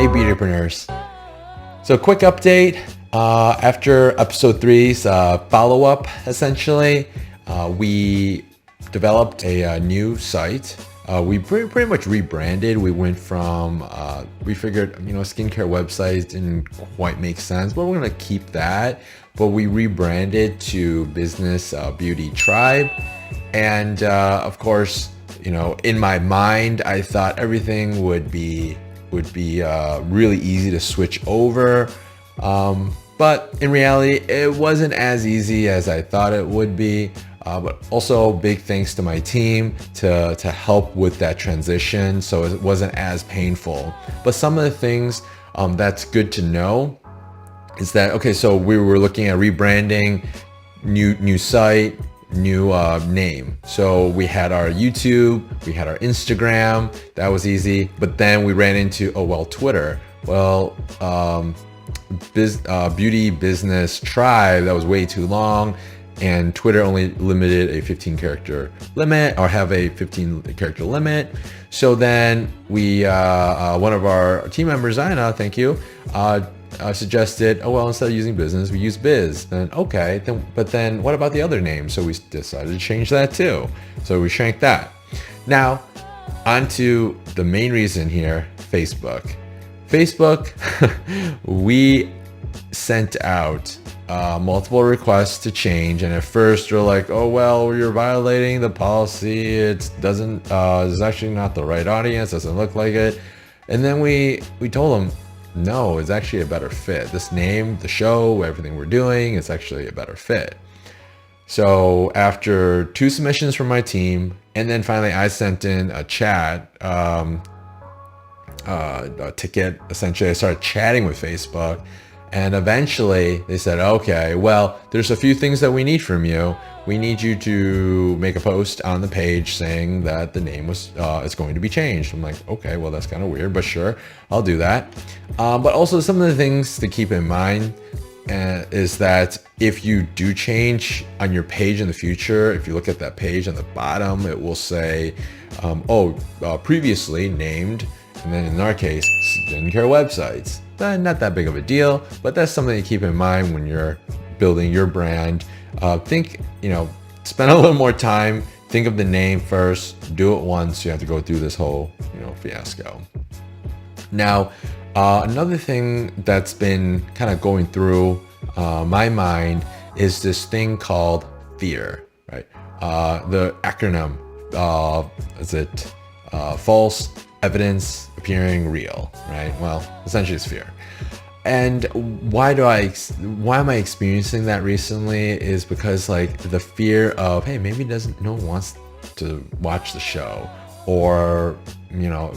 Hey beautypreneurs. So quick update, after episode 3's follow-up, essentially, we developed a new site. We pretty much rebranded. We went from, we figured, skincare websites didn't quite make sense, but we're gonna keep that. But we rebranded to Business Beauty Tribe. And of course, in my mind, I thought everything would be really easy to switch over. But in reality, it wasn't as easy as I thought it would be. But also big thanks to my team to help with that transition, so it wasn't as painful. But some of the things that's good to know is that, okay, so we were looking at rebranding, new site, new name. So we had our YouTube, we had our Instagram, that was easy. But then we ran into, Twitter. Beauty Business Tribe, that was way too long. And Twitter only limited a 15 character limit, or have a 15 character limit. So then we, one of our team members, Zaina, thank you, suggested, instead of using business, we use biz. Then okay, but then what about the other name? So we decided to change that too. So we shrank that. Now, on to the main reason here, Facebook. Facebook, we sent out multiple requests to change, and at first they're like, you're violating the policy, it's actually not the right audience, doesn't look like it. And then we told them, no, it's actually a better fit. This name, the show, everything we're doing, it's actually a better fit. So after 2 submissions from my team, and then finally I sent in a chat a ticket. Essentially, I started chatting with Facebook, and eventually they said, okay, there's a few things that we need from you. We need you to make a post on the page saying that the name is going to be changed. I'm like, okay, that's kind of weird, but sure, I'll do that. But also some of the things to keep in mind is that if you do change on your page in the future, if you look at that page on the bottom, it will say, previously named, and then in our case, skincare websites. Not that big of a deal, but that's something to keep in mind when you're building your brand. Spend a little more time, think of the name first, do it once, you have to go through this whole, fiasco. Now, another thing that's been kind of going through my mind is this thing called fear, right? The acronym, false evidence appearing real, right? Essentially it's fear. And why am I experiencing that recently is because the fear of, hey, maybe no one wants to watch the show, or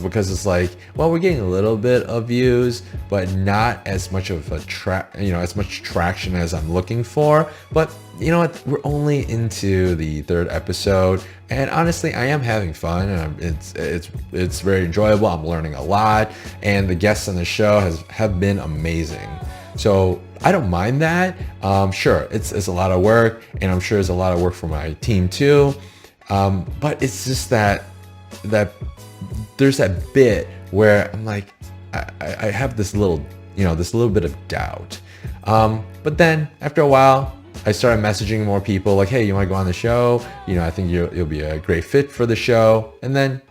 because it's we're getting a little bit of views, but not as much of as much traction as I'm looking for. But you know what? We're only into the 3rd episode, and honestly, I am having fun, and it's very enjoyable. I'm learning a lot, and the guests on the show have been amazing. So I don't mind that. Sure, it's a lot of work, and I'm sure it's a lot of work for my team too. But it's just that there's that bit where I'm like, I have this little bit of doubt. But then after a while, I started messaging more people like, hey, you want to go on the show? I think you'll be a great fit for the show. And then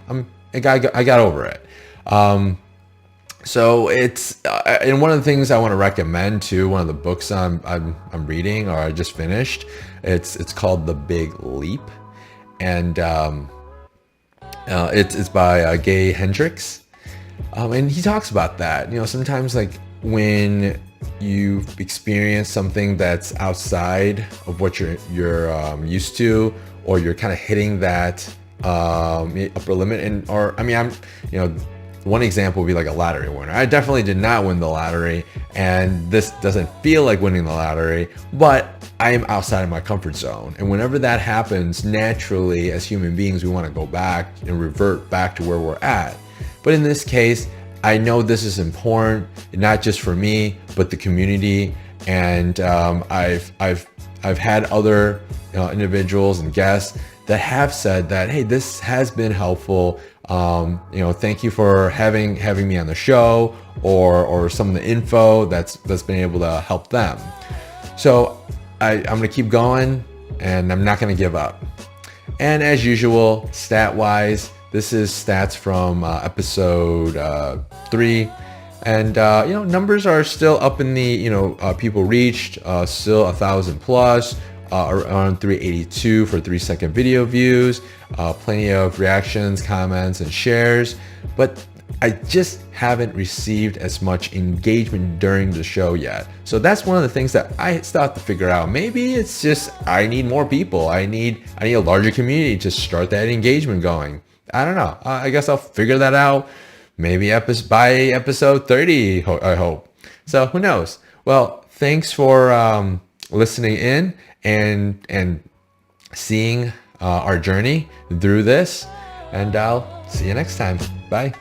I got over it. So it's, and one of the things I want to recommend too, one of the books I'm reading, or I just finished, it's called The Big Leap. And it's by Gay Hendricks, and he talks about that. Sometimes when you experience something that's outside of what you're used to, or you're kind of hitting that upper limit, one example would be a lottery winner. I definitely did not win the lottery, and this doesn't feel like winning the lottery, but I am outside of my comfort zone. And whenever that happens, naturally, as human beings, we want to go back and revert back to where we're at. But in this case, I know this is important, not just for me, but the community. And I've had other individuals and guests that have said that, hey, this has been helpful. Thank you for having me on the show, or some of the info that's been able to help them. So I'm going to keep going, and I'm not going to give up. And as usual, stat-wise, this is stats from episode 3. And, numbers are still up in the, people reached, still 1,000 plus, around 382 for 3-second video views, plenty of reactions, comments, and shares. But I just haven't received as much engagement during the show yet. So that's one of the things that I still have to figure out. Maybe it's just I need more people. I need a larger community to start that engagement going. I don't know. I guess I'll figure that out maybe by episode 30, I hope. So who knows? Well, thanks for listening in and seeing our journey through this. And I'll see you next time. Bye.